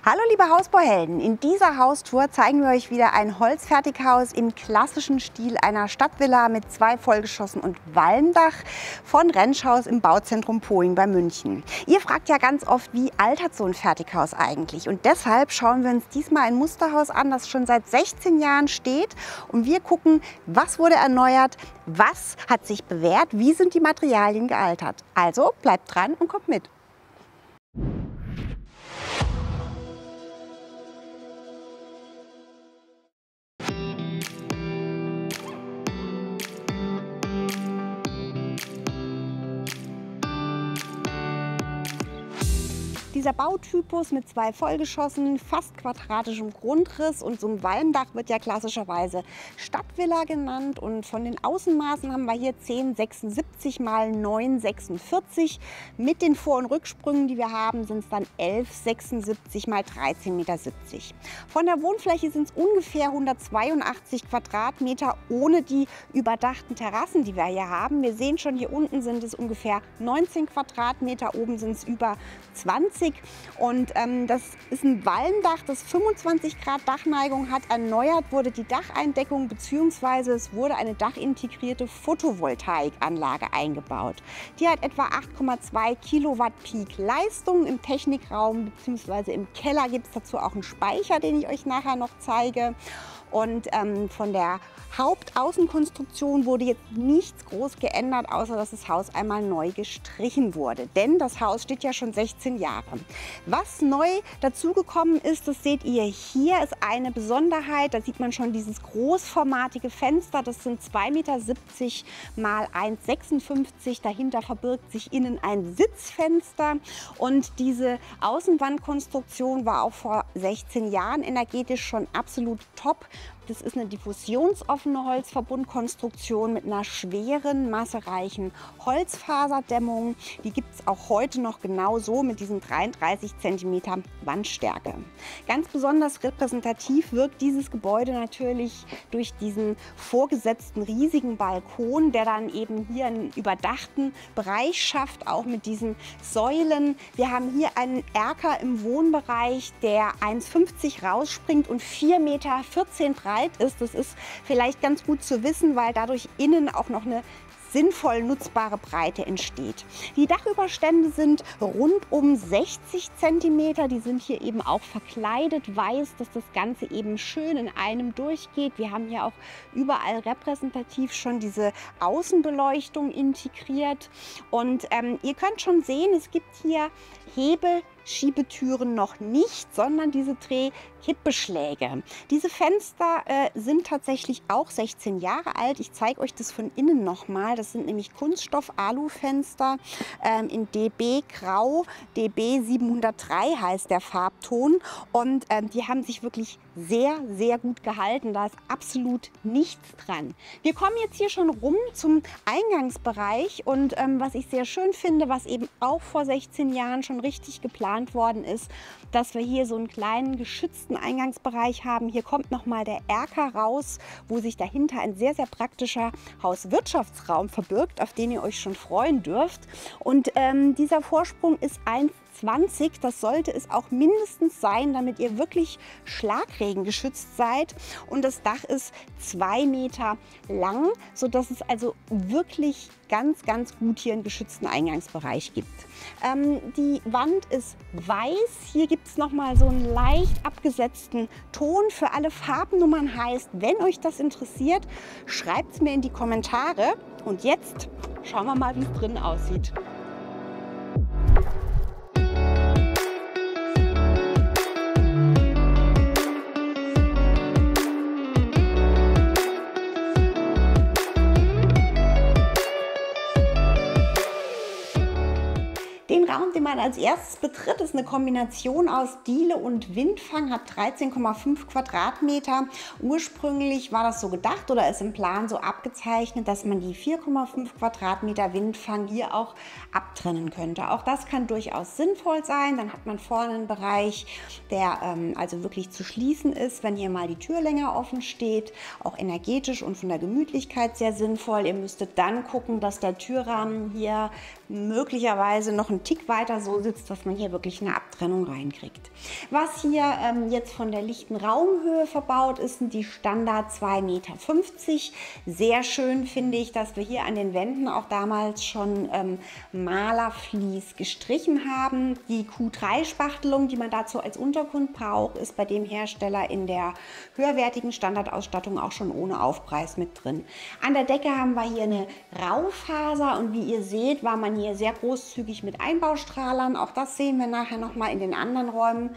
Hallo liebe Hausbauhelden, in dieser Haustour zeigen wir euch wieder ein Holzfertighaus im klassischen Stil einer Stadtvilla mit 2 Vollgeschossen und Walmdach von Rentschhaus im Bauzentrum Poing bei München. Ihr fragt ja ganz oft, wie altert so ein Fertighaus eigentlich? Und deshalb schauen wir uns diesmal ein Musterhaus an, das schon seit 16 Jahren steht. Und wir gucken, was wurde erneuert, was hat sich bewährt, wie sind die Materialien gealtert. Also bleibt dran und kommt mit. Dieser Bautypus mit 2 Vollgeschossen, fast quadratischem Grundriss und so einem Walmdach wird ja klassischerweise Stadtvilla genannt. Und von den Außenmaßen haben wir hier 1076 x 946. Mit den Vor- und Rücksprüngen, die wir haben, sind es dann 1176 x 13,70 Meter. Von der Wohnfläche sind es ungefähr 182 Quadratmeter ohne die überdachten Terrassen, die wir hier haben. Wir sehen schon, hier unten sind es ungefähr 19 Quadratmeter, oben sind es über 20. Und das ist ein Walmdach, das 25 Grad Dachneigung hat. Erneuert wurde die Dacheindeckung bzw. es wurde eine dachintegrierte Photovoltaikanlage eingebaut. Die hat etwa 8,2 Kilowatt Peak Leistung. Im Technikraum bzw. im Keller gibt es dazu auch einen Speicher, den ich euch nachher noch zeige. Und von der Hauptaußenkonstruktion wurde jetzt nichts groß geändert, außer dass das Haus einmal neu gestrichen wurde. Denn das Haus steht ja schon 16 Jahre. Was neu dazugekommen ist, das seht ihr hier, ist eine Besonderheit. Da sieht man schon dieses großformatige Fenster. Das sind 2,70 Meter mal 1,56 Meter. Dahinter verbirgt sich innen ein Sitzfenster. Und diese Außenwandkonstruktion war auch vor 16 Jahren energetisch schon absolut top. Das ist eine diffusionsoffene Holzverbundkonstruktion mit einer schweren, massereichen Holzfaserdämmung. Die gibt es auch heute noch genau so mit diesen 33 cm Wandstärke. Ganz besonders repräsentativ wirkt dieses Gebäude natürlich durch diesen vorgesetzten riesigen Balkon, der dann eben hier einen überdachten Bereich schafft, auch mit diesen Säulen. Wir haben hier einen Erker im Wohnbereich, der 1,50 rausspringt und 4,14 Meter breit ist. Das ist vielleicht ganz gut zu wissen, weil dadurch innen auch noch eine sinnvoll nutzbare Breite entsteht. Die Dachüberstände sind rund um 60 cm. Die sind hier eben auch verkleidet weiß, dass das Ganze eben schön in einem durchgeht. Wir haben hier auch überall repräsentativ schon diese Außenbeleuchtung integriert. Und ihr könnt schon sehen, es gibt hier Hebelschiebetüren noch nicht, sondern diese Drehkippbeschläge. Diese Fenster sind tatsächlich auch 16 Jahre alt. Ich zeige euch das von innen nochmal. Das sind nämlich Kunststoff-Alu-Fenster in DB Grau. DB 703 heißt der Farbton. Und die haben sich wirklich sehr, sehr gut gehalten. Da ist absolut nichts dran. Wir kommen jetzt hier schon rum zum Eingangsbereich. Und was ich sehr schön finde, was eben auch vor 16 Jahren schon richtig geplant worden ist, dass wir hier so einen kleinen geschützten Eingangsbereich haben. Hier kommt nochmal der Erker raus, wo sich dahinter ein sehr, sehr praktischer Hauswirtschaftsraum verbirgt, auf den ihr euch schon freuen dürft. Und dieser Vorsprung ist 1,20. Das sollte es auch mindestens sein, damit ihr wirklich schlagregengeschützt seid. Und das Dach ist 2 Meter lang, sodass es also wirklich ganz, ganz gut hier einen geschützten Eingangsbereich gibt. Die Wand ist weiß. Hier gibt es nochmal so einen leicht abgesetzten Ton für alle Farbnummern. Heißt, wenn euch das interessiert, schreibt es mir in die Kommentare. Und jetzt schauen wir mal, wie es drin aussieht. Den Raum, den man als erstes betritt, ist eine Kombination aus Diele und Windfang, hat 13,5 Quadratmeter. Ursprünglich war das so gedacht oder ist im Plan so abgezeichnet, dass man die 4,5 Quadratmeter Windfang hier auch abtrennen könnte. Auch das kann durchaus sinnvoll sein. Dann hat man vorne einen Bereich, der also wirklich zu schließen ist, wenn hier mal die Tür länger offen steht. Auch energetisch und von der Gemütlichkeit sehr sinnvoll. Ihr müsstet dann gucken, dass der Türrahmen hier möglicherweise noch einen Tick weiter so sitzt, dass man hier wirklich eine Abtrennung reinkriegt. Was hier jetzt von der lichten Raumhöhe verbaut ist, sind die Standard 2,50 Meter. Sehr schön finde ich, dass wir hier an den Wänden auch damals schon Malervlies gestrichen haben. Die Q3-Spachtelung, die man dazu als Untergrund braucht, ist bei dem Hersteller in der höherwertigen Standardausstattung auch schon ohne Aufpreis mit drin. An der Decke haben wir hier eine Raufaser und wie ihr seht, war man hier sehr großzügig mit Einbaustrahlern. Auch das sehen wir nachher nochmal in den anderen Räumen.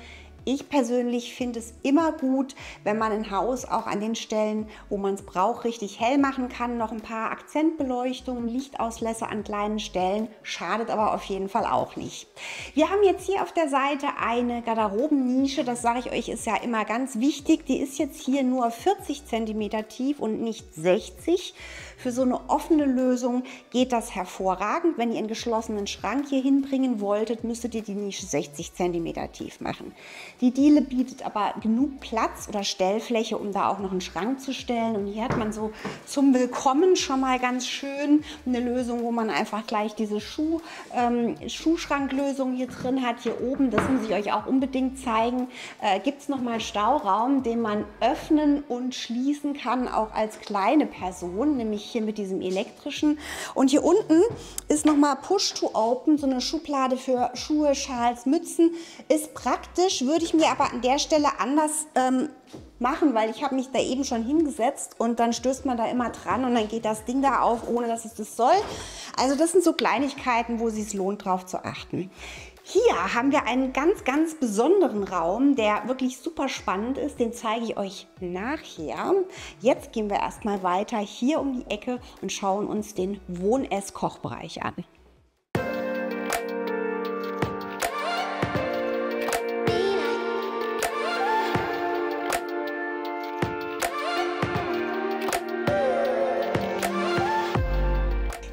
Ich persönlich finde es immer gut, wenn man ein Haus auch an den Stellen, wo man es braucht, richtig hell machen kann. Noch ein paar Akzentbeleuchtungen, Lichtauslässe an kleinen Stellen, schadet aber auf jeden Fall auch nicht. Wir haben jetzt hier auf der Seite eine Garderobennische, das sage ich euch, ist ja immer ganz wichtig. Die ist jetzt hier nur 40 cm tief und nicht 60. Für so eine offene Lösung geht das hervorragend. Wenn ihr einen geschlossenen Schrank hier hinbringen wolltet, müsstet ihr die Nische 60 cm tief machen. Die Diele bietet aber genug Platz oder Stellfläche, um da auch noch einen Schrank zu stellen. Und hier hat man so zum Willkommen schon mal ganz schön eine Lösung, wo man einfach gleich diese Schuhschranklösung hier drin hat. Hier oben, das muss ich euch auch unbedingt zeigen, gibt es nochmal Stauraum, den man öffnen und schließen kann, auch als kleine Person, nämlich hier mit diesem elektrischen. Und hier unten ist nochmal Push to Open, so eine Schublade für Schuhe, Schals, Mützen. Ist praktisch, würde ich mir aber an der Stelle anders machen, weil ich habe mich da eben schon hingesetzt und dann stößt man da immer dran und dann geht das Ding da auf, ohne dass es das soll. Also das sind so Kleinigkeiten, wo es sich lohnt, drauf zu achten. Hier haben wir einen ganz, ganz besonderen Raum, der wirklich super spannend ist. Den zeige ich euch nachher. Jetzt gehen wir erstmal weiter hier um die Ecke und schauen uns den Wohn-Ess-Kochbereich an.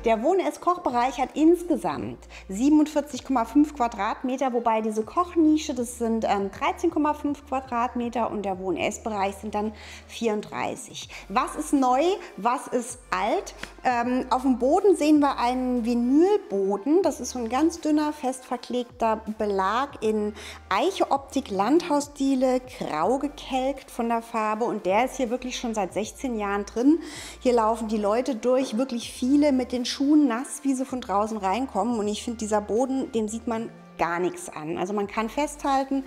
Der Wohn-Ess-Kochbereich hat insgesamt 47,5 Quadratmeter, wobei diese Kochnische, das sind 13,5 Quadratmeter und der Wohn-Ess-Bereich sind dann 34. Was ist neu, was ist alt? Auf dem Boden sehen wir einen Vinylboden. Das ist so ein ganz dünner, fest verklegter Belag in Eiche-Optik, Landhausdiele, grau gekelkt von der Farbe und der ist hier wirklich schon seit 16 Jahren drin. Hier laufen die Leute durch, wirklich viele mit den Schuhen nass, wie sie von draußen reinkommen. Und ich finde, dieser Boden, dem sieht man gar nichts an. Also man kann festhalten,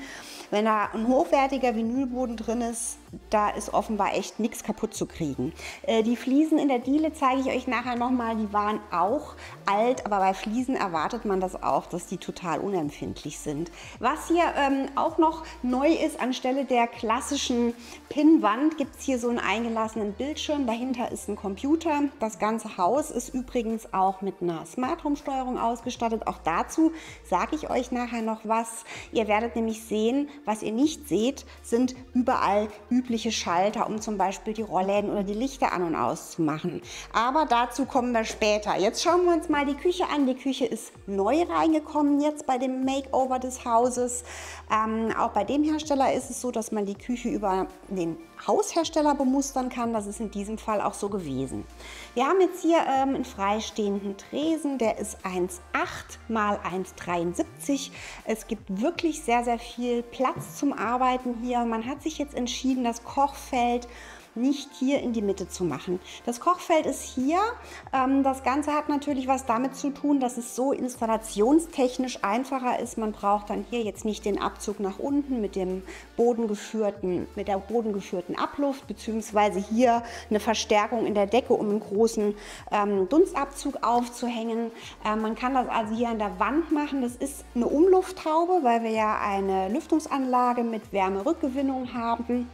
wenn da ein hochwertiger Vinylboden drin ist, da ist offenbar echt nichts kaputt zu kriegen. Die Fliesen in der Diele zeige ich euch nachher nochmal, die waren auch alt, aber bei Fliesen erwartet man das auch, dass die total unempfindlich sind. Was hier auch noch neu ist, anstelle der klassischen Pinnwand gibt es hier so einen eingelassenen Bildschirm, dahinter ist ein Computer. Das ganze Haus ist übrigens auch mit einer Smart Home Steuerung ausgestattet. Auch dazu sage ich euch nachher noch was. Ihr werdet nämlich sehen, was ihr nicht seht, sind überall übliche Schalter, um zum Beispiel die Rollläden oder die Lichter an- und auszumachen. Aber dazu kommen wir später. Jetzt schauen wir uns mal die Küche an. Die Küche ist neu reingekommen jetzt bei dem Makeover des Hauses. Auch bei dem Hersteller ist es so, dass man die Küche über den Haushersteller bemustern kann. Das ist in diesem Fall auch so gewesen. Wir haben jetzt hier einen freistehenden Tresen, der ist 1,8 mal 1,73. Es gibt wirklich sehr, sehr viel Platz zum Arbeiten hier. Man hat sich jetzt entschieden, das Kochfeld nicht hier in die Mitte zu machen. Das Kochfeld ist hier. Das Ganze hat natürlich was damit zu tun, dass es so installationstechnisch einfacher ist. Man braucht dann hier jetzt nicht den Abzug nach unten mit der bodengeführten Abluft, beziehungsweise hier eine Verstärkung in der Decke, um einen großen Dunstabzug aufzuhängen. Man kann das also hier an der Wand machen. Das ist eine Umlufthaube, weil wir ja eine Lüftungsanlage mit Wärmerückgewinnung haben.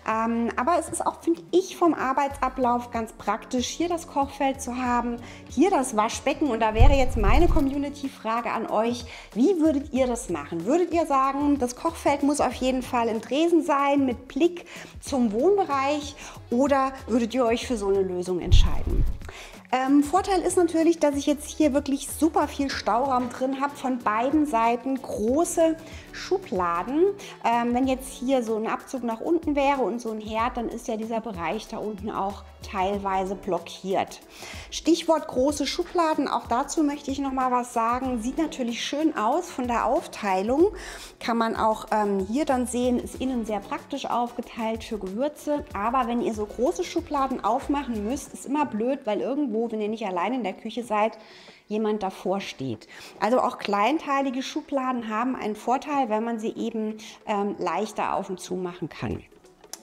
Aber es ist auch, finde ich, vom Arbeitsablauf ganz praktisch, hier das Kochfeld zu haben, hier das Waschbecken. Und da wäre jetzt meine Community-Frage an euch, wie würdet ihr das machen? Würdet ihr sagen, das Kochfeld muss auf jeden Fall im Tresen sein, mit Blick zum Wohnbereich, oder würdet ihr euch für so eine Lösung entscheiden? Vorteil ist natürlich, dass ich jetzt hier wirklich super viel Stauraum drin habe. Von beiden Seiten große Schubladen. Wenn jetzt hier so ein Abzug nach unten wäre und so ein Herd, dann ist ja dieser Bereich da unten auch teilweise blockiert. Stichwort große Schubladen, auch dazu möchte ich noch mal was sagen. Sieht natürlich schön aus von der Aufteilung. Kann man auch hier dann sehen, ist innen sehr praktisch aufgeteilt für Gewürze. Aber wenn ihr so große Schubladen aufmachen müsst, ist immer blöd, weil irgendwo, wenn ihr nicht allein in der Küche seid, jemand davor steht. Also auch kleinteilige Schubladen haben einen Vorteil, wenn man sie eben leichter auf und zu machen kann.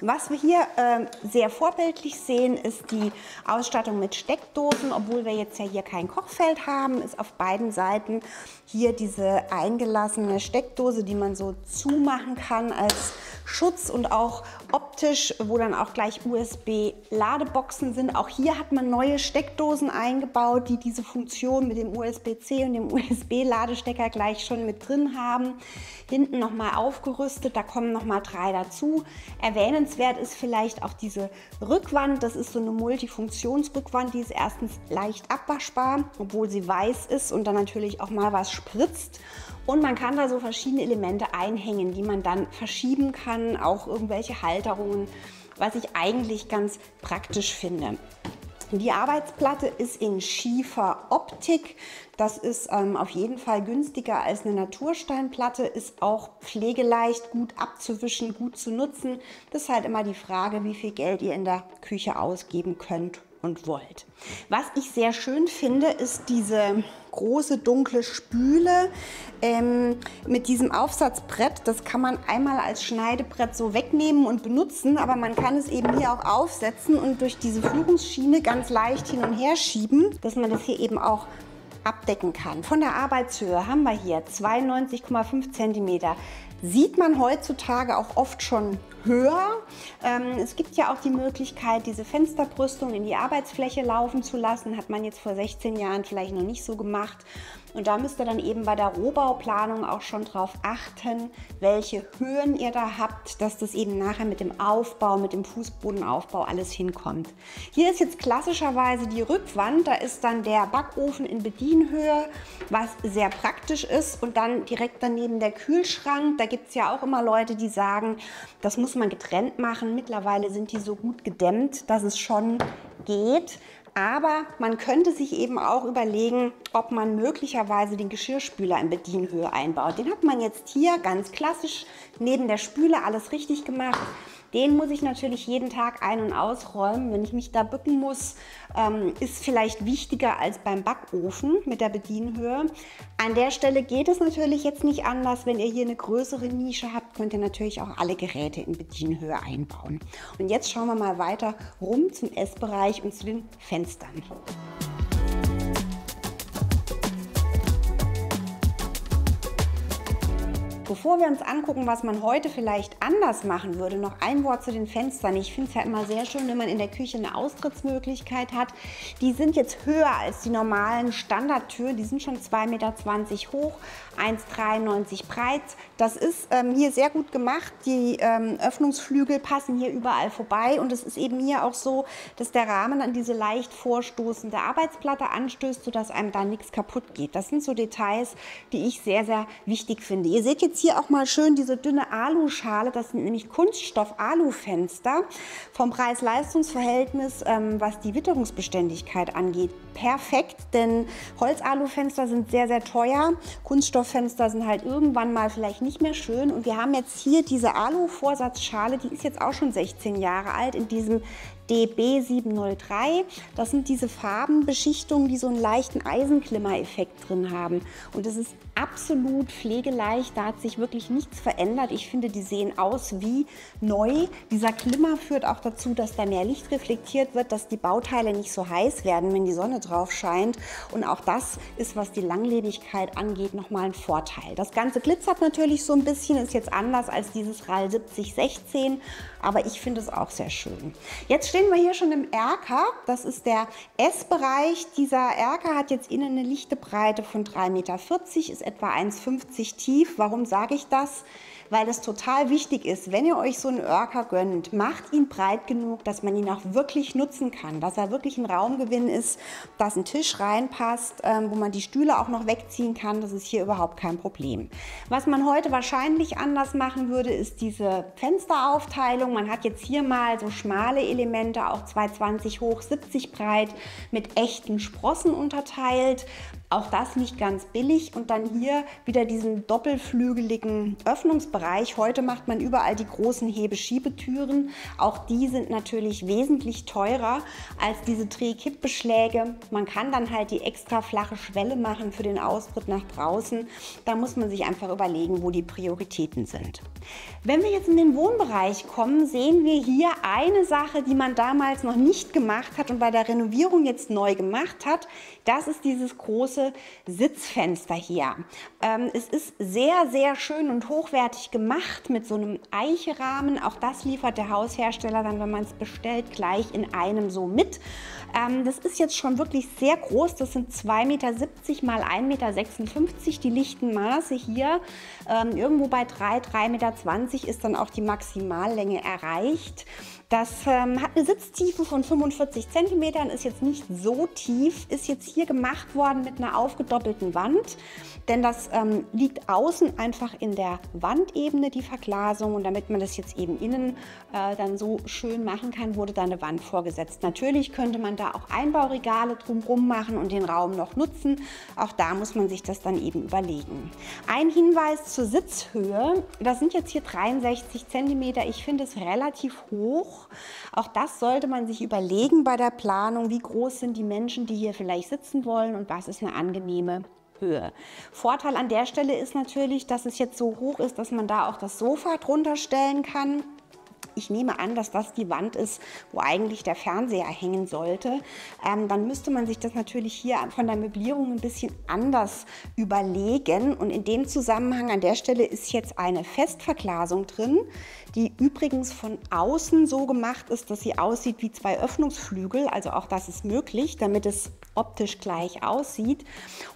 Was wir hier sehr vorbildlich sehen, ist die Ausstattung mit Steckdosen. Obwohl wir jetzt ja hier kein Kochfeld haben, ist auf beiden Seiten hier diese eingelassene Steckdose, die man so zumachen kann als Schutz und auch optisch, wo dann auch gleich USB-Ladeboxen sind. Auch hier hat man neue Steckdosen eingebaut, die diese Funktion mit dem USB-C und dem USB-Ladestecker gleich schon mit drin haben. Hinten nochmal aufgerüstet, da kommen nochmal 3 dazu. Erwähnenswert ist vielleicht auch diese Rückwand. Das ist so eine Multifunktionsrückwand, die ist erstens leicht abwaschbar, obwohl sie weiß ist und dann natürlich auch mal was spritzt. Und man kann da so verschiedene Elemente einhängen, die man dann verschieben kann, auch irgendwelche Halterungen, was ich eigentlich ganz praktisch finde. Die Arbeitsplatte ist in Schieferoptik. Das ist auf jeden Fall günstiger als eine Natursteinplatte, ist auch pflegeleicht, gut abzuwischen, gut zu nutzen. Das ist halt immer die Frage, wie viel Geld ihr in der Küche ausgeben könnt und wollt. Was ich sehr schön finde, ist diese große dunkle Spüle mit diesem Aufsatzbrett. Das kann man einmal als Schneidebrett so wegnehmen und benutzen, aber man kann es eben hier auch aufsetzen und durch diese Führungsschiene ganz leicht hin und her schieben, dass man das hier eben auch abdecken kann. Von der Arbeitshöhe haben wir hier 92,5 cm. Sieht man heutzutage auch oft schon höher. Es gibt ja auch die Möglichkeit, diese Fensterbrüstung in die Arbeitsfläche laufen zu lassen. Hat man jetzt vor 16 Jahren vielleicht noch nicht so gemacht. Und da müsst ihr dann eben bei der Rohbauplanung auch schon drauf achten, welche Höhen ihr da habt, dass das eben nachher mit dem Aufbau, mit dem Fußbodenaufbau alles hinkommt. Hier ist jetzt klassischerweise die Rückwand, da ist dann der Backofen in Bedienhöhe, was sehr praktisch ist, und dann direkt daneben der Kühlschrank. Da gibt es ja auch immer Leute, die sagen, das muss man getrennt machen. Mittlerweile sind die so gut gedämmt, dass es schon geht. Aber man könnte sich eben auch überlegen, ob man möglicherweise den Geschirrspüler in Bedienhöhe einbaut. Den hat man jetzt hier ganz klassisch neben der Spüle, alles richtig gemacht. Den muss ich natürlich jeden Tag ein- und ausräumen. Wenn ich mich da bücken muss, ist vielleicht wichtiger als beim Backofen mit der Bedienhöhe. An der Stelle geht es natürlich jetzt nicht anders. Wenn ihr hier eine größere Nische habt, könnt ihr natürlich auch alle Geräte in Bedienhöhe einbauen. Und jetzt schauen wir mal weiter rum zum Essbereich und zu den Fenstern. Bevor wir uns angucken, was man heute vielleicht anders machen würde, noch ein Wort zu den Fenstern. Ich finde es ja immer sehr schön, wenn man in der Küche eine Austrittsmöglichkeit hat. Die sind jetzt höher als die normalen Standardtüren. Die sind schon 2,20 Meter hoch, 1,93 breit. Das ist hier sehr gut gemacht. Die Öffnungsflügel passen hier überall vorbei. Und es ist eben hier auch so, dass der Rahmen an diese leicht vorstoßende Arbeitsplatte anstößt, sodass einem da nichts kaputt geht. Das sind so Details, die ich sehr, sehr wichtig finde. Ihr seht jetzt hier auch mal schön diese dünne Aluschale. Das sind nämlich Kunststoff-Alu-Fenster. Vom Preis-Leistungs-Verhältnis, was die Witterungsbeständigkeit angeht, perfekt. Denn Holz-Alu-Fenster sind sehr, sehr teuer. Kunststofffenster sind halt irgendwann mal vielleicht nicht mehr schön. Und wir haben jetzt hier diese Alu-Vorsatzschale, die ist jetzt auch schon 16 Jahre alt, in diesem DB703. Das sind diese Farbenbeschichtungen, die so einen leichten Eisenklimmer-Effekt drin haben. Und es ist absolut pflegeleicht, da hat sich wirklich nichts verändert. Ich finde, die sehen aus wie neu. Dieser Glimmer führt auch dazu, dass da mehr Licht reflektiert wird, dass die Bauteile nicht so heiß werden, wenn die Sonne drauf scheint. Und auch das ist, was die Langlebigkeit angeht, nochmal ein Vorteil. Das Ganze glitzert natürlich so ein bisschen, ist jetzt anders als dieses RAL 7016, aber ich finde es auch sehr schön. Jetzt stehen wir hier schon im Erker. Das ist der Essbereich. Dieser Erker hat jetzt innen eine lichte Breite von 3,40 Meter, ist etwa 1,50 tief. Warum sage ich das? weil es total wichtig ist, wenn ihr euch so einen Erker gönnt, macht ihn breit genug, dass man ihn auch wirklich nutzen kann, dass er wirklich ein Raumgewinn ist, dass ein Tisch reinpasst, wo man die Stühle auch noch wegziehen kann. Das ist hier überhaupt kein Problem. Was man heute wahrscheinlich anders machen würde, ist diese Fensteraufteilung. Man hat jetzt hier mal so schmale Elemente, auch 2,20 hoch, 70 breit, mit echten Sprossen unterteilt. Auch das nicht ganz billig. Und dann hier wieder diesen doppelflügeligen Öffnungsbereich. Heute macht man überall die großen Hebeschiebetüren. Auch die sind natürlich wesentlich teurer als diese Drehkippbeschläge. Man kann dann halt die extra flache Schwelle machen für den Austritt nach draußen. Da muss man sich einfach überlegen, wo die Prioritäten sind. Wenn wir jetzt in den Wohnbereich kommen, sehen wir hier eine Sache, die man damals noch nicht gemacht hat und bei der Renovierung jetzt neu gemacht hat. Das ist dieses große Sitzfenster hier. Es ist sehr, sehr schön und hochwertig gemacht mit so einem Eicherahmen. Auch das liefert der Haushersteller dann, wenn man es bestellt, gleich in einem so mit. Das ist jetzt schon wirklich sehr groß. Das sind 2,70 Meter mal 1,56 Meter. Die lichten Maße hier. Irgendwo bei 3,20 Meter ist dann auch die Maximallänge erreicht. Das hat eine Sitztiefe von 45 cm, ist jetzt nicht so tief, ist jetzt hier gemacht worden mit einer aufgedoppelten Wand, denn das liegt außen einfach in der Wandebene, die Verglasung, und damit man das jetzt eben innen dann so schön machen kann, wurde da eine Wand vorgesetzt. Natürlich könnte man da auch Einbauregale drumherum machen und den Raum noch nutzen, auch da muss man sich das dann eben überlegen. Ein Hinweis zur Sitzhöhe, das sind jetzt hier 63 cm, ich finde es relativ hoch. Auch das sollte man sich überlegen bei der Planung, wie groß sind die Menschen, die hier vielleicht sitzen wollen und was ist eine angenehme Höhe. Vorteil an der Stelle ist natürlich, dass es jetzt so hoch ist, dass man da auch das Sofa drunter stellen kann. Ich nehme an, dass das die Wand ist, wo eigentlich der Fernseher hängen sollte. Dann müsste man sich das natürlich hier von der Möblierung ein bisschen anders überlegen. Und in dem Zusammenhang an der Stelle ist jetzt eine Festverglasung drin, die übrigens von außen so gemacht ist, dass sie aussieht wie zwei Öffnungsflügel. Also auch das ist möglich, damit es optisch gleich aussieht.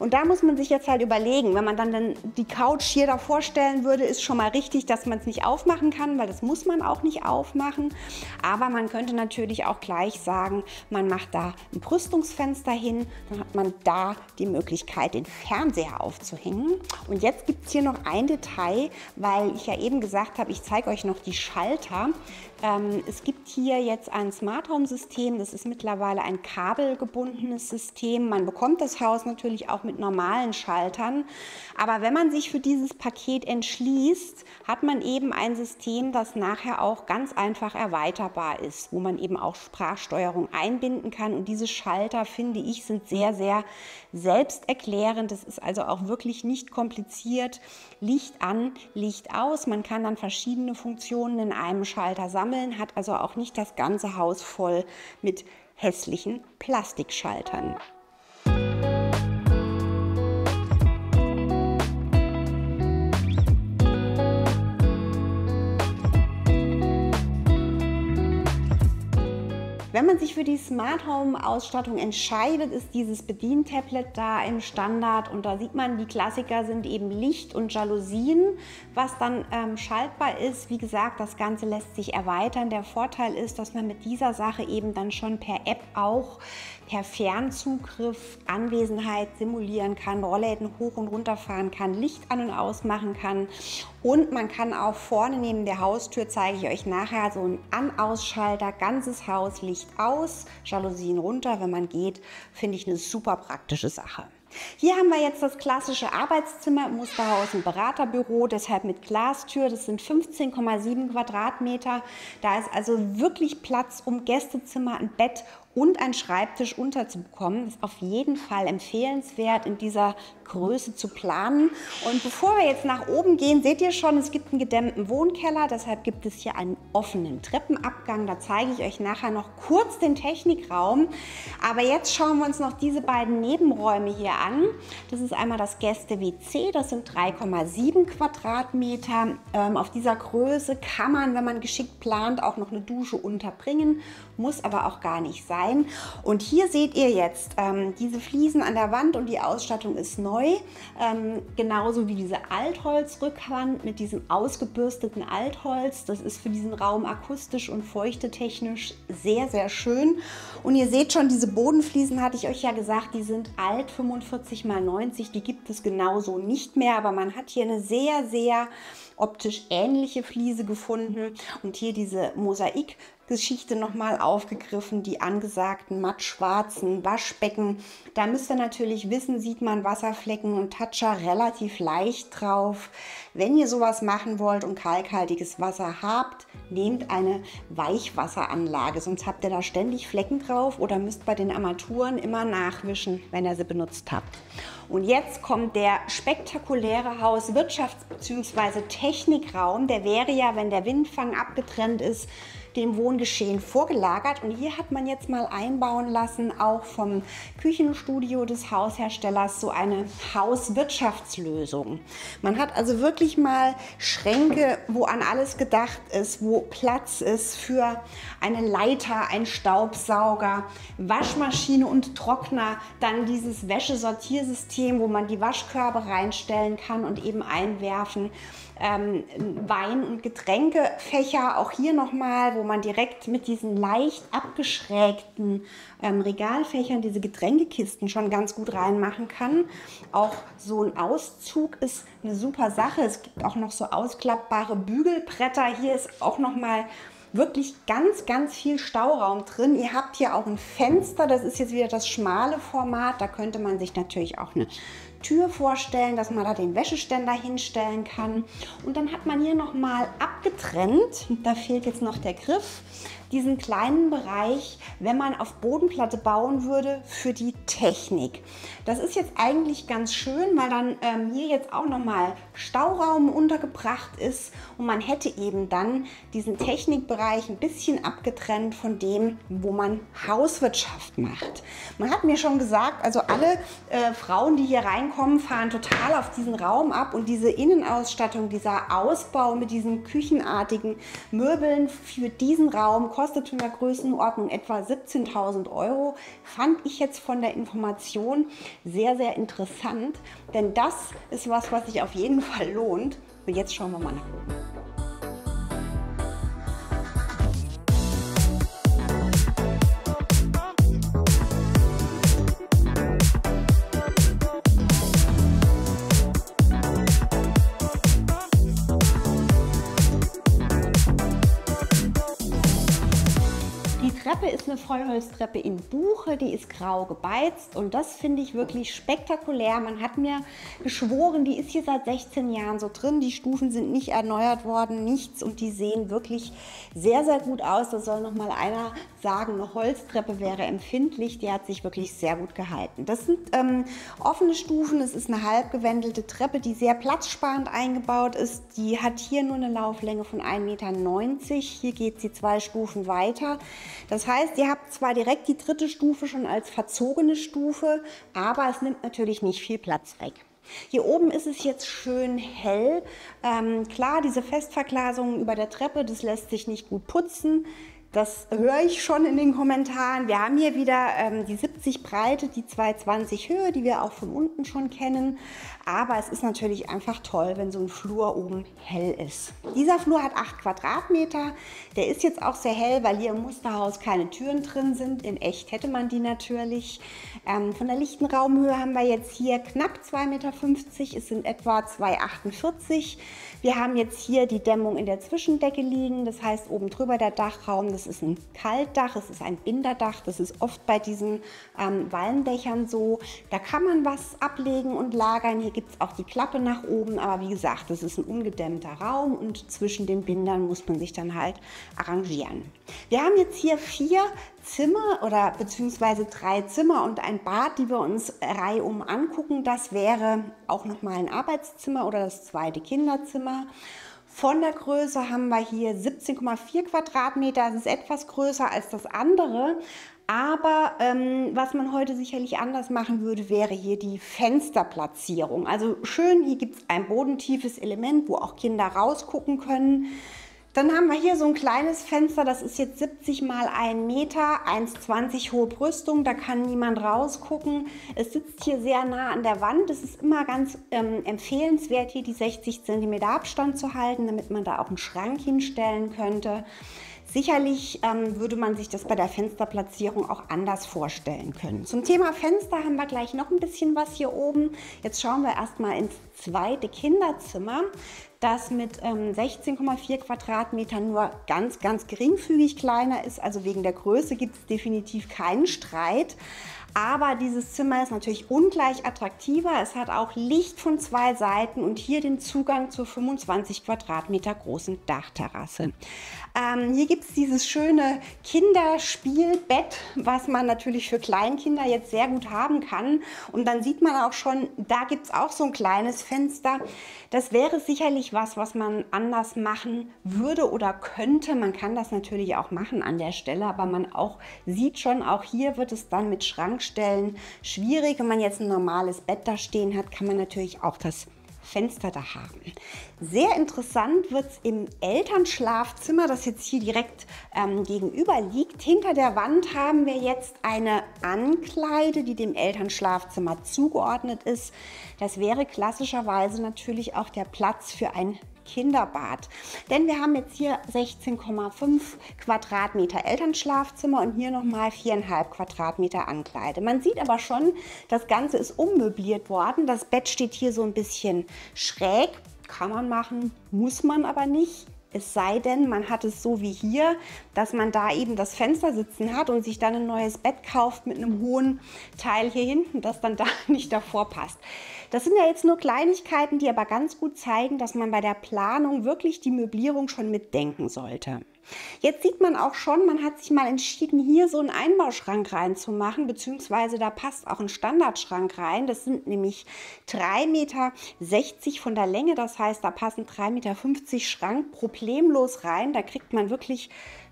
Und da muss man sich jetzt halt überlegen, wenn man dann die Couch hier davor stellen würde, ist schon mal richtig, dass man es nicht aufmachen kann, weil das muss man auch nicht aufmachen. Aber man könnte natürlich auch gleich sagen, man macht da ein Brüstungsfenster hin, dann hat man da die Möglichkeit, den Fernseher aufzuhängen. Und jetzt gibt es hier noch ein Detail, weil ich ja eben gesagt habe, ich zeige euch noch die Schalter. Es gibt hier jetzt ein Smart Home System, das ist mittlerweile ein kabelgebundenes System. Man bekommt das Haus natürlich auch mit normalen Schaltern, aber wenn man sich für dieses Paket entschließt, hat man eben ein System, das nachher auch ganz einfach erweiterbar ist, wo man eben auch Sprachsteuerung einbinden kann, und diese Schalter, finde ich, sind sehr, sehr selbsterklärend. Das ist also auch wirklich nicht kompliziert. Licht an, Licht aus. Man kann dann verschiedene Funktionen in einem Schalter sammeln, hat also auch nicht das ganze Haus voll mit hässlichen Plastikschaltern. Wenn man sich für die Smart Home Ausstattung entscheidet, ist dieses Bedientablet da im Standard, und da sieht man, die Klassiker sind eben Licht und Jalousien, was dann schaltbar ist. Wie gesagt, das Ganze lässt sich erweitern. Der Vorteil ist, dass man mit dieser Sache eben dann schon per App auch per Fernzugriff Anwesenheit simulieren kann, Rollläden hoch und runter fahren kann, Licht an- und ausmachen kann, und man kann auch vorne neben der Haustür, zeige ich euch nachher, so einen An-Ausschalter, ganzes Haus, Licht aus, Jalousien runter, wenn man geht, finde ich eine super praktische Sache. Hier haben wir jetzt das klassische Arbeitszimmer im Musterhaus, ein Beraterbüro, deshalb mit Glastür. Das sind 15,7 Quadratmeter. Da ist also wirklich Platz, um Gästezimmer, ein Bett und einen Schreibtisch unterzubekommen. Das ist auf jeden Fall empfehlenswert, in dieser Größe zu planen. Und bevor wir jetzt nach oben gehen, seht ihr schon, es gibt einen gedämmten Wohnkeller. Deshalb gibt es hier einen offenen Treppenabgang. Da zeige ich euch nachher noch kurz den Technikraum. Aber jetzt schauen wir uns noch diese beiden Nebenräume hier an. Das ist einmal das Gäste-WC. Das sind 3,7 Quadratmeter. Auf dieser Größe kann man, wenn man geschickt plant, auch noch eine Dusche unterbringen. Muss aber auch gar nicht sein. sein. Und hier seht ihr jetzt diese Fliesen an der Wand und die Ausstattung ist neu. Genauso wie diese Altholzrückwand mit diesem ausgebürsteten Altholz. Das ist für diesen Raum akustisch und feuchtetechnisch sehr, sehr schön. Und ihr seht schon, diese Bodenfliesen, hatte ich euch ja gesagt, die sind alt, 45 x 90. Die gibt es genauso nicht mehr, aber man hat hier eine sehr, sehr optisch ähnliche Fliese gefunden und hier diese Mosaikgeschichte nochmal aufgegriffen, die angesagten mattschwarzen Waschbecken. Da müsst ihr natürlich wissen, sieht man Wasserflecken und Toucher relativ leicht drauf. Wenn ihr sowas machen wollt und kalkhaltiges Wasser habt, nehmt eine Weichwasseranlage, sonst habt ihr da ständig Flecken drauf oder müsst bei den Armaturen immer nachwischen, wenn ihr sie benutzt habt. Und jetzt kommt der spektakuläre Hauswirtschafts- bzw. Technikraum. Der wäre ja, wenn der Windfang abgetrennt ist, dem Wohngeschehen vorgelagert. Und hier hat man jetzt mal einbauen lassen, auch vom Küchenstudio des Hausherstellers, so eine Hauswirtschaftslösung. Man hat also wirklich mal Schränke, wo an alles gedacht ist, wo Platz ist für eine Leiter, einen Staubsauger, Waschmaschine und Trockner, dann dieses Wäschesortiersystem, wo man die Waschkörbe reinstellen kann und eben einwerfen. Wein- und Getränkefächer, auch hier nochmal, wo man direkt mit diesen leicht abgeschrägten Regalfächern diese Getränkekisten schon ganz gut reinmachen kann. Auch so ein Auszug ist eine super Sache. Es gibt auch noch so ausklappbare Bügelbretter. Hier ist auch nochmal wirklich ganz, ganz viel Stauraum drin. Ihr habt hier auch ein Fenster, das ist jetzt wieder das schmale Format. Da könnte man sich natürlich auch eine Tür vorstellen, dass man da den Wäscheständer hinstellen kann. Und dann hat man hier nochmal abgetrennt, da fehlt jetzt noch der Griff, diesen kleinen Bereich, wenn man auf Bodenplatte bauen würde, für die Technik. Das ist jetzt eigentlich ganz schön, weil dann hier jetzt auch nochmal Stauraum untergebracht ist und man hätte eben dann diesen Technikbereich ein bisschen abgetrennt von dem, wo man Hauswirtschaft macht. Man hat mir schon gesagt, also alle Frauen, die hier reinkommen, fahren total auf diesen Raum ab und diese Innenausstattung, dieser Ausbau mit diesen küchenartigen Möbeln für diesen Raum kostet in der Größenordnung etwa 17.000 €. Fand ich jetzt von der Information sehr, sehr interessant, denn das ist was, was sich auf jeden Fall lohnt. Und jetzt schauen wir mal nach oben. Die Treppe ist eine Vollholztreppe in Buche, die ist grau gebeizt und das finde ich wirklich spektakulär. Man hat mir geschworen, die ist hier seit 16 Jahren so drin, die Stufen sind nicht erneuert worden, nichts und die sehen wirklich sehr, sehr gut aus. Da soll noch mal einer sagen, eine Holztreppe wäre empfindlich, die hat sich wirklich sehr gut gehalten. Das sind offene Stufen, es ist eine halbgewendelte Treppe, die sehr platzsparend eingebaut ist. Die hat hier nur eine Lauflänge von 1,90 m, hier geht sie 2 Stufen weiter. Das heißt, ihr habt zwar direkt die 3. Stufe schon als verzogene Stufe, aber es nimmt natürlich nicht viel Platz weg. Hier oben ist es jetzt schön hell. Klar, diese Festverglasungen über der Treppe, das lässt sich nicht gut putzen. Das höre ich schon in den Kommentaren. Wir haben hier wieder die 70 Breite, die 220 Höhe, die wir auch von unten schon kennen. Aber es ist natürlich einfach toll, wenn so ein Flur oben hell ist. Dieser Flur hat 8 Quadratmeter. Der ist jetzt auch sehr hell, weil hier im Musterhaus keine Türen drin sind. In echt hätte man die natürlich. Von der lichten Raumhöhe haben wir jetzt hier knapp 2,50 Meter. Es sind etwa 2,48 Meter. Wir haben jetzt hier die Dämmung in der Zwischendecke liegen. Das heißt, oben drüber der Dachraum, das ist ein Kaltdach, es ist ein Binderdach. Das ist oft bei diesen Walmdächern so. Da kann man was ablegen und lagern. Hier gibt es auch die Klappe nach oben. Aber wie gesagt, das ist ein ungedämmter Raum und zwischen den Bindern muss man sich dann halt arrangieren. Wir haben jetzt hier 4 Zimmer oder beziehungsweise 3 Zimmer und ein Bad, die wir uns reihum angucken. Das wäre auch nochmal ein Arbeitszimmer oder das 2. Kinderzimmer. Von der Größe haben wir hier 17,4 Quadratmeter. Das ist etwas größer als das andere. Aber was man heute sicherlich anders machen würde, wäre hier die Fensterplatzierung. Also schön, hier gibt es ein bodentiefes Element, wo auch Kinder rausgucken können. Dann haben wir hier so ein kleines Fenster, das ist jetzt 70 mal 1 Meter, 1,20 hohe Brüstung, da kann niemand rausgucken. Es sitzt hier sehr nah an der Wand. Es ist immer ganz empfehlenswert, hier die 60 cm Abstand zu halten, damit man da auch einen Schrank hinstellen könnte. Sicherlich würde man sich das bei der Fensterplatzierung auch anders vorstellen können. Zum Thema Fenster haben wir gleich noch ein bisschen was hier oben. Jetzt schauen wir erstmal ins zweite Kinderzimmer, das mit 16,4 Quadratmetern nur ganz geringfügig kleiner ist. Also wegen der Größe gibt es definitiv keinen Streit. Aber dieses Zimmer ist natürlich ungleich attraktiver. Es hat auch Licht von 2 Seiten und hier den Zugang zur 25 Quadratmeter großen Dachterrasse. Hier gibt es dieses schöne Kinderspielbett, was man natürlich für Kleinkinder jetzt sehr gut haben kann. Und dann sieht man auch schon, da gibt es auch so ein kleines Fenster. Das wäre sicherlich was man anders machen würde oder könnte. Man kann das natürlich auch machen an der Stelle, aber man auch sieht schon, auch hier wird es dann mit Schrankstellen schwierig. Wenn man jetzt ein normales Bett da stehen hat, kann man natürlich auch das Fenster da haben. Sehr interessant wird es im Elternschlafzimmer, das jetzt hier direkt gegenüber liegt. Hinter der Wand haben wir jetzt eine Ankleide, die dem Elternschlafzimmer zugeordnet ist. Das wäre klassischerweise natürlich auch der Platz für ein Kinderbad. Denn wir haben jetzt hier 16,5 Quadratmeter Elternschlafzimmer und hier nochmal 4,5 Quadratmeter Ankleide. Man sieht aber schon, das Ganze ist ummöbliert worden. Das Bett steht hier so ein bisschen schräg. Kann man machen, muss man aber nicht. Es sei denn, man hat es so wie hier, dass man da eben das Fenster sitzen hat und sich dann ein neues Bett kauft mit einem hohen Teil hier hinten, das dann da nicht davor passt. Das sind ja jetzt nur Kleinigkeiten, die aber ganz gut zeigen, dass man bei der Planung wirklich die Möblierung schon mitdenken sollte. Jetzt sieht man auch schon, man hat sich mal entschieden, hier so einen Einbauschrank reinzumachen, beziehungsweise da passt auch ein Standardschrank rein. Das sind nämlich 3,60 Meter von der Länge, das heißt, da passen 3,50 Meter Schrank problemlos rein. Da kriegt man wirklich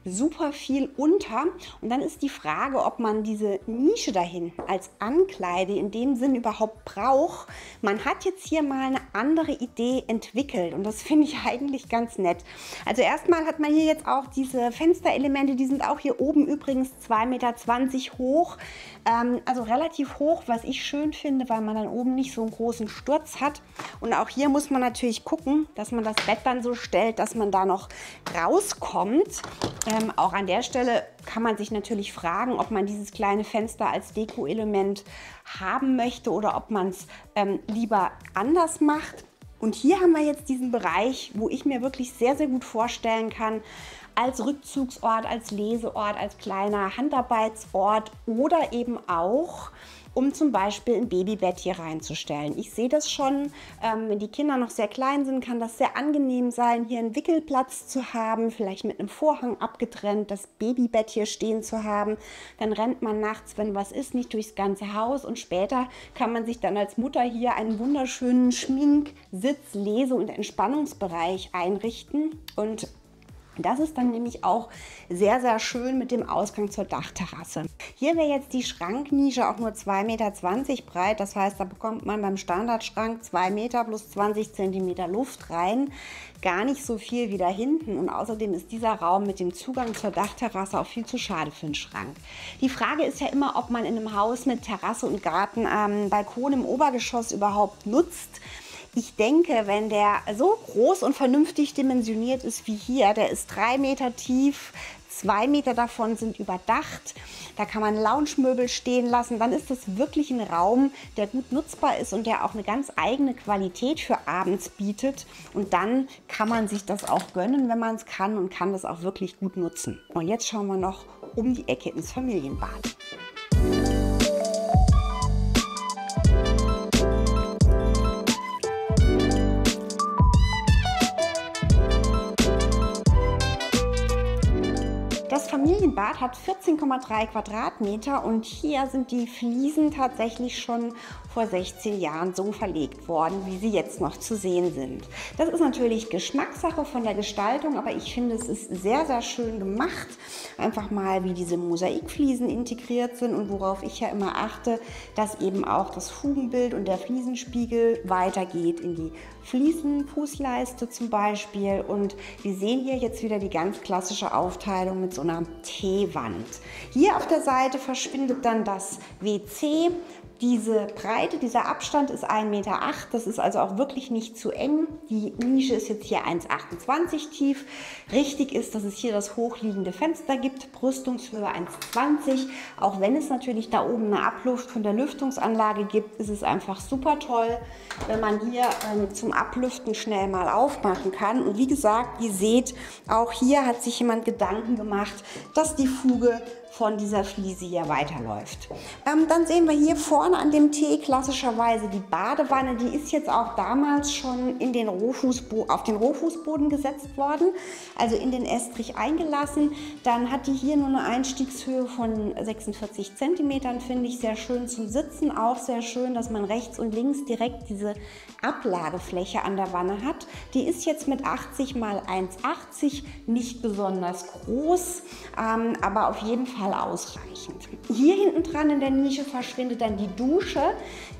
super viel unter. Und dann ist die Frage, ob man diese Nische dahin als Ankleide in dem Sinn überhaupt braucht. Man hat jetzt hier mal eine andere Idee entwickelt und das finde ich eigentlich ganz nett. Also erstmal hat man hier jetzt auch diese Fensterelemente, die sind auch hier oben übrigens 2,20 Meter hoch. Also relativ hoch, was ich schön finde, weil man dann oben nicht so einen großen Sturz hat. Und auch hier muss man natürlich gucken, dass man das Bett dann so stellt, dass man da noch rauskommt. Auch an der Stelle kann man sich natürlich fragen, ob man dieses kleine Fenster als Deko-Element haben möchte oder ob man es lieber anders macht. Und hier haben wir jetzt diesen Bereich, wo ich mir wirklich sehr gut vorstellen kann, als Rückzugsort, als Leseort, als kleiner Handarbeitsort oder eben auch, um zum Beispiel ein Babybett hier reinzustellen. Ich sehe das schon, wenn die Kinder noch sehr klein sind, kann das sehr angenehm sein, hier einen Wickelplatz zu haben, vielleicht mit einem Vorhang abgetrennt, das Babybett hier stehen zu haben. Dann rennt man nachts, wenn was ist, nicht durchs ganze Haus und später kann man sich dann als Mutter hier einen wunderschönen Schmink-, Sitz-, Lese- und Entspannungsbereich einrichten. Und das ist dann nämlich auch sehr schön mit dem Ausgang zur Dachterrasse. Hier wäre jetzt die Schranknische auch nur 2,20 Meter breit. Das heißt, da bekommt man beim Standardschrank 2 Meter plus 20 Zentimeter Luft rein. Gar nicht so viel wie da hinten. Und außerdem ist dieser Raum mit dem Zugang zur Dachterrasse auch viel zu schade für einen Schrank. Die Frage ist ja immer, ob man in einem Haus mit Terrasse und Garten Balkon im Obergeschoss überhaupt nutzt. Ich denke, wenn der so groß und vernünftig dimensioniert ist wie hier, der ist 3 Meter tief, 2 Meter davon sind überdacht, da kann man Lounge-Möbel stehen lassen, dann ist das wirklich ein Raum, der gut nutzbar ist und der auch eine ganz eigene Qualität für abends bietet. Und dann kann man sich das auch gönnen, wenn man es kann und kann das auch wirklich gut nutzen. Und jetzt schauen wir noch um die Ecke ins Familienbad. Das Familienbad hat 14,3 Quadratmeter und hier sind die Fliesen tatsächlich schon vor 16 Jahren so verlegt worden, wie sie jetzt noch zu sehen sind. Das ist natürlich Geschmackssache von der Gestaltung, aber ich finde, es ist sehr, sehr schön gemacht. Einfach mal, wie diese Mosaikfliesen integriert sind und worauf ich ja immer achte, dass eben auch das Fugenbild und der Fliesenspiegel weitergeht in die Fliesenfußleiste zum Beispiel. Und wir sehen hier jetzt wieder die ganz klassische Aufteilung mit so einer T-Wand. Hier auf der Seite verschwindet dann das WC. Diese Breite, dieser Abstand ist 1,8 Meter. Das ist also auch wirklich nicht zu eng. Die Nische ist jetzt hier 1,28 tief. Richtig ist, dass es hier das hochliegende Fenster gibt. Brüstungshöhe 1,20. Auch wenn es natürlich da oben eine Abluft von der Lüftungsanlage gibt, ist es einfach super toll, wenn man hier zum Ablüften schnell mal aufmachen kann. Und wie gesagt, ihr seht, auch hier hat sich jemand Gedanken gemacht, dass die Fuge von dieser Fliese hier weiterläuft. Dann sehen wir hier vorne an dem T klassischerweise die Badewanne. Die ist jetzt auch damals schon in den auf den Rohfußboden gesetzt worden, also in den Estrich eingelassen. Dann hat die hier nur eine Einstiegshöhe von 46 cm, finde ich sehr schön zum Sitzen. Auch sehr schön, dass man rechts und links direkt diese Ablagefläche an der Wanne hat. Die ist jetzt mit 80 x 1,80 nicht besonders groß, aber auf jeden Fall ausreichend. Hier hinten dran in der Nische verschwindet dann die Dusche.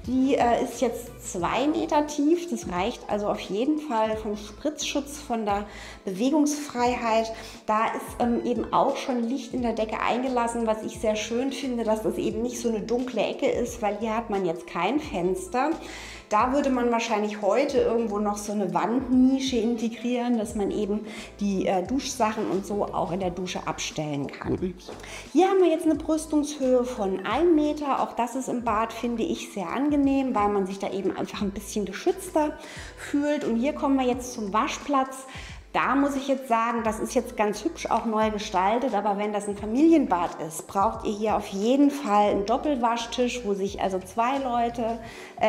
Die ist jetzt 2 Meter tief. Das reicht also auf jeden Fall vom Spritzschutz, von der Bewegungsfreiheit. Da ist eben auch schon Licht in der Decke eingelassen, was ich sehr schön finde, dass das eben nicht so eine dunkle Ecke ist, weil hier hat man jetzt kein Fenster. Da würde man wahrscheinlich heute irgendwo noch so eine Wandnische integrieren, dass man eben die Duschsachen und so auch in der Dusche abstellen kann. Hier haben wir jetzt eine Brüstungshöhe von 1 Meter. Auch das ist im Bad, finde ich, sehr angenehm, weil man sich da eben einfach ein bisschen geschützter fühlt. Und hier kommen wir jetzt zum Waschplatz. Da muss ich jetzt sagen, das ist jetzt ganz hübsch auch neu gestaltet, aber wenn das ein Familienbad ist, braucht ihr hier auf jeden Fall einen Doppelwaschtisch, wo sich also 2 Leute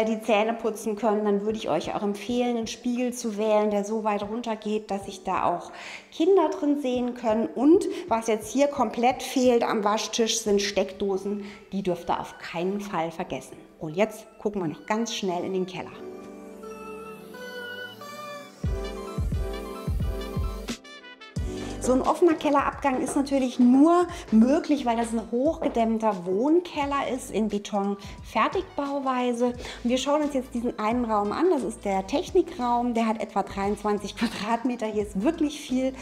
die Zähne putzen können. Dann würde ich euch auch empfehlen, einen Spiegel zu wählen, der so weit runter geht, dass sich da auch Kinder drin sehen können. Und was jetzt hier komplett fehlt am Waschtisch, sind Steckdosen. Die dürft ihr auf keinen Fall vergessen. Und jetzt gucken wir noch ganz schnell in den Keller. So ein offener Kellerabgang ist natürlich nur möglich, weil das ein hochgedämmter Wohnkeller ist in Beton-Fertigbauweise. Und wir schauen uns jetzt diesen einen Raum an. Das ist der Technikraum. Der hat etwa 23 Quadratmeter. Hier ist wirklich viel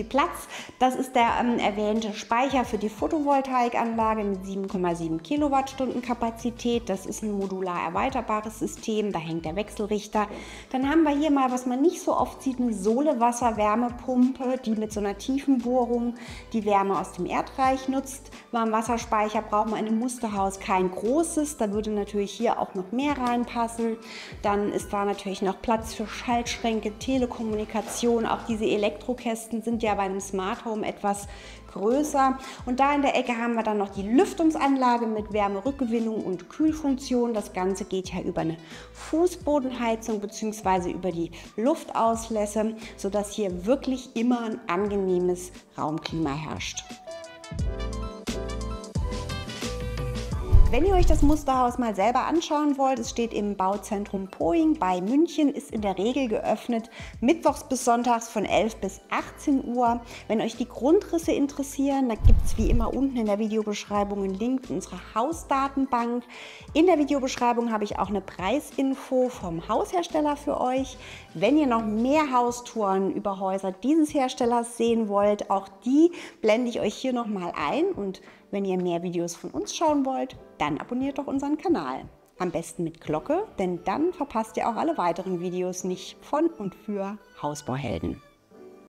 Platz. Das ist der erwähnte Speicher für die Photovoltaikanlage mit 7,7 Kilowattstunden Kapazität. Das ist ein modular erweiterbares System. Da hängt der Wechselrichter. Dann haben wir hier mal, was man nicht so oft sieht, eine Sohle-Wasser-Wärmepumpe, die mit so einer Tiefenbohrung die Wärme aus dem Erdreich nutzt. Warmwasserspeicher braucht man in einem Musterhaus kein großes, da würde natürlich hier auch noch mehr reinpassen. Dann ist da natürlich noch Platz für Schaltschränke, Telekommunikation. Auch diese Elektrokästen sind ja bei einem Smart Home etwas größer. Und da in der Ecke haben wir dann noch die Lüftungsanlage mit Wärmerückgewinnung und Kühlfunktion. Das Ganze geht ja über eine Fußbodenheizung bzw. über die Luftauslässe, sodass hier wirklich immer ein angenehmes Raumklima herrscht. Wenn ihr euch das Musterhaus mal selber anschauen wollt, es steht im Bauzentrum Poing bei München, ist in der Regel geöffnet mittwochs bis sonntags von 11 bis 18 Uhr. Wenn euch die Grundrisse interessieren, da gibt es wie immer unten in der Videobeschreibung einen Link zu unserer Hausdatenbank. In der Videobeschreibung habe ich auch eine Preisinfo vom Haushersteller für euch. Wenn ihr noch mehr Haustouren über Häuser dieses Herstellers sehen wollt, auch die blende ich euch hier nochmal ein. Und wenn ihr mehr Videos von uns schauen wollt, dann abonniert doch unseren Kanal. Am besten mit Glocke, denn dann verpasst ihr auch alle weiteren Videos nicht von und für Hausbauhelden.